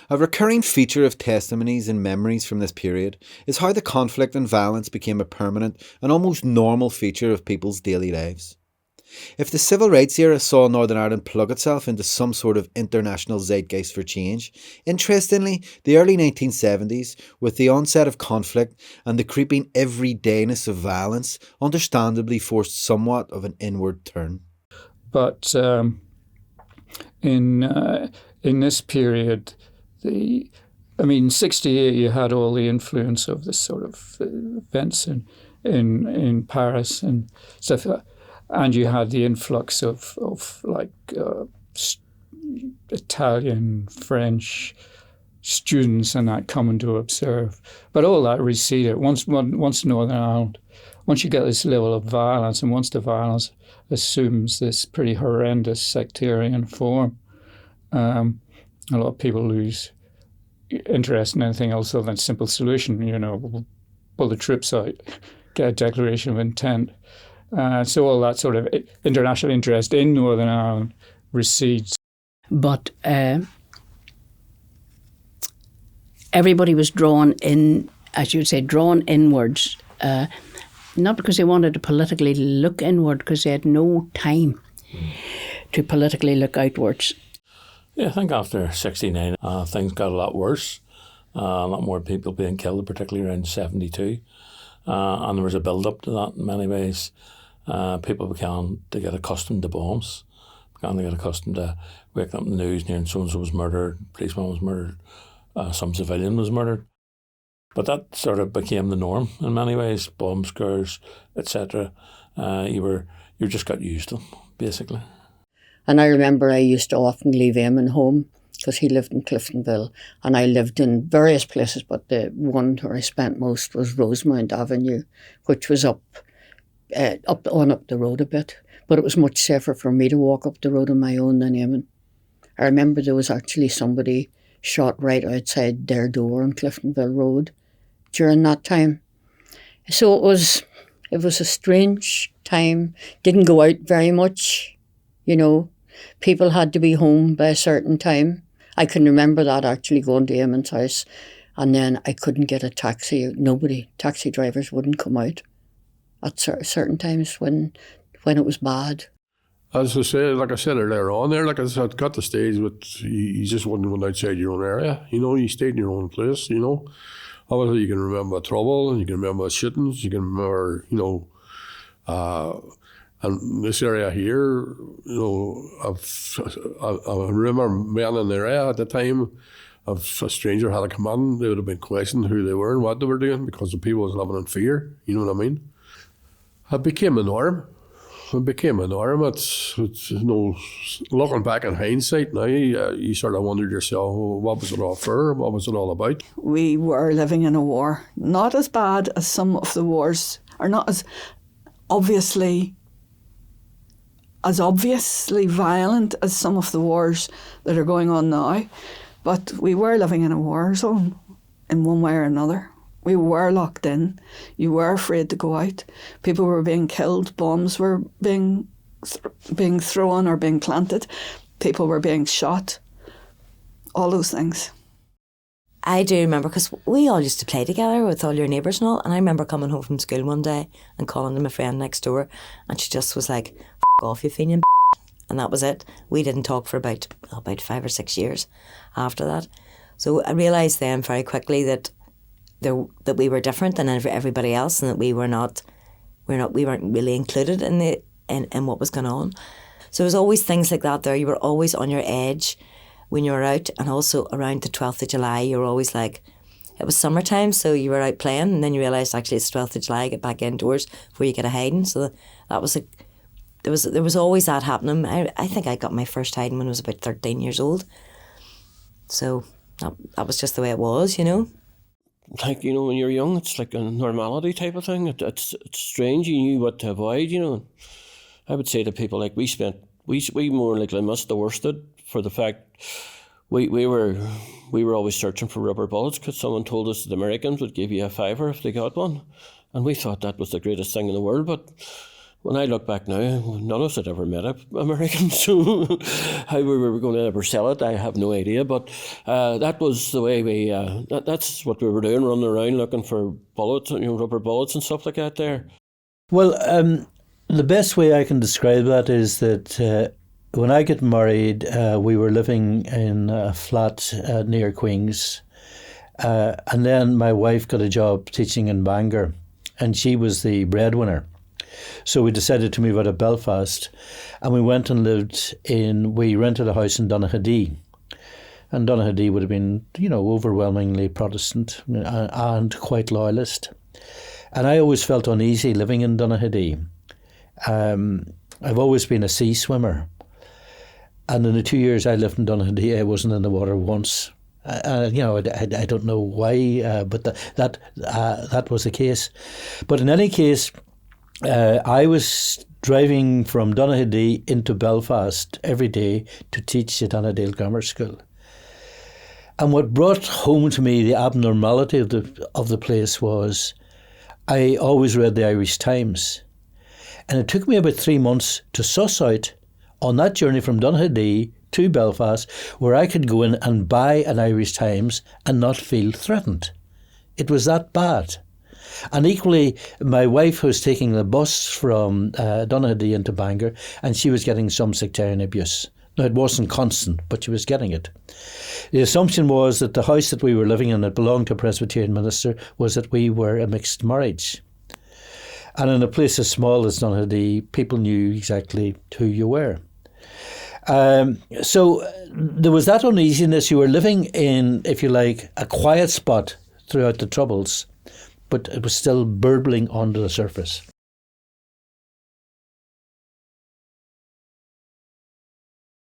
A recurring feature of testimonies and memories from this period is how the conflict and violence became a permanent and almost normal feature of people's daily lives. If the civil rights era saw Northern Ireland plug itself into some sort of international zeitgeist for change, interestingly, the early 1970s, with the onset of conflict and the creeping everydayness of violence, understandably forced somewhat of an inward turn. But in this period, 68, you had all the influence of this sort of events in Paris and stuff. And you had the influx of Italian, French students and that coming to observe. But all that receded. Once Northern Ireland, once you get this level of violence, and once the violence assumes this pretty horrendous sectarian form, a lot of people lose interest in anything else other than simple solution. Pull the troops out, get a declaration of intent. So all that sort of international interest in Northern Ireland recedes. But everybody was drawn in, as you would say, drawn inwards, not because they wanted to politically look inward, because they had no time to politically look outwards. Yeah, I think after 69, things got a lot worse. A lot more people being killed, particularly around 72. And there was a build-up to that in many ways. People began to get accustomed to bombs, began to get accustomed to waking up in the news and hearing so-and-so was murdered, policeman was murdered, some civilian was murdered. But that sort of became the norm in many ways, bomb scares, etc. You just got used to them, basically. And I remember I used to often leave Eamon home because he lived in Cliftonville, and I lived in various places, but the one where I spent most was Rosemount Avenue, which was up the road a bit, but it was much safer for me to walk up the road on my own than Eamon. I remember there was actually somebody shot right outside their door on Cliftonville Road during that time. So it was a strange time. Didn't go out very much, People had to be home by a certain time. I can remember that, actually going to Eamon's house, and then I couldn't get a taxi. Taxi drivers wouldn't come out at certain times when it was bad. As I say, like I said earlier on there, like I said, got the stage with you just wouldn't go outside your own area. You stayed in your own place. Obviously you can remember trouble and you can remember shootings. You can remember, and this area here, I remember men in the area at the time. If a stranger had a command, they would have been questioned who they were and what they were doing because the people was living in fear. You know what I mean? It became a norm. It's looking back in hindsight now, you sort of wondered yourself, what was it all for? What was it all about? We were living in a war, not as bad as some of the wars, or not as obviously violent as some of the wars that are going on now, but we were living in a war zone in one way or another. We were locked in. You were afraid to go out. People were being killed. Bombs were being thrown or being planted. People were being shot. All those things. I do remember, because we all used to play together with all your neighbours and all, and I remember coming home from school one day and calling to my friend next door, and she just was like, "F*** off, you fiend," and that was it. We didn't talk for about 5 or 6 years after that. So I realised then very quickly that we were different than everybody else, and that we weren't really included in what was going on. So there was always things like that there. You were always on your edge when you were out, and also around the 12th of July, you were always like, it was summertime, so you were out playing, and then you realised actually it's 12th of July, get back indoors before you get a hiding. So that was there was always that happening. I think I got my first hiding when I was about 13 years old. So that was just the way it was, Like, when you're young, it's like a normality type of thing. It's strange. You knew what to avoid, I would say to people, like, we more likely missed the worsted for the fact we were always searching for rubber bullets, because someone told us the Americans would give you a $5 if they got one, and we thought that was the greatest thing in the world. But when I look back now, none of us had ever met an American, so how we were going to ever sell it, I have no idea. But that was the way we, that's what we were doing, running around looking for bullets, rubber bullets and stuff like that there. Well, the best way I can describe that is that when I got married, we were living in a flat near Queen's. And then my wife got a job teaching in Bangor, and she was the breadwinner. So we decided to move out of Belfast, and we went and we rented a house in Donaghadee. And Donaghadee would have been, overwhelmingly Protestant and quite loyalist. And I always felt uneasy living in Donaghadee. I've always been a sea swimmer. And in the 2 years I lived in Donaghadee, I wasn't in the water once. I don't know why, but that was the case. But in any case, I was driving from Donaghadee into Belfast every day to teach at Annadale Grammar School. And what brought home to me the abnormality of the place was I always read the Irish Times. And it took me about 3 months to suss out on that journey from Donaghadee to Belfast where I could go in and buy an Irish Times and not feel threatened. It was that bad. And equally, my wife was taking the bus from Donaghadee into Bangor, and she was getting some sectarian abuse. Now, it wasn't constant, but she was getting it. The assumption was that the house that we were living in that belonged to a Presbyterian minister was that we were a mixed marriage. And in a place as small as Donaghadee, people knew exactly who you were. So there was that uneasiness. You were living in, if you like, a quiet spot throughout the Troubles, but it was still burbling under the surface.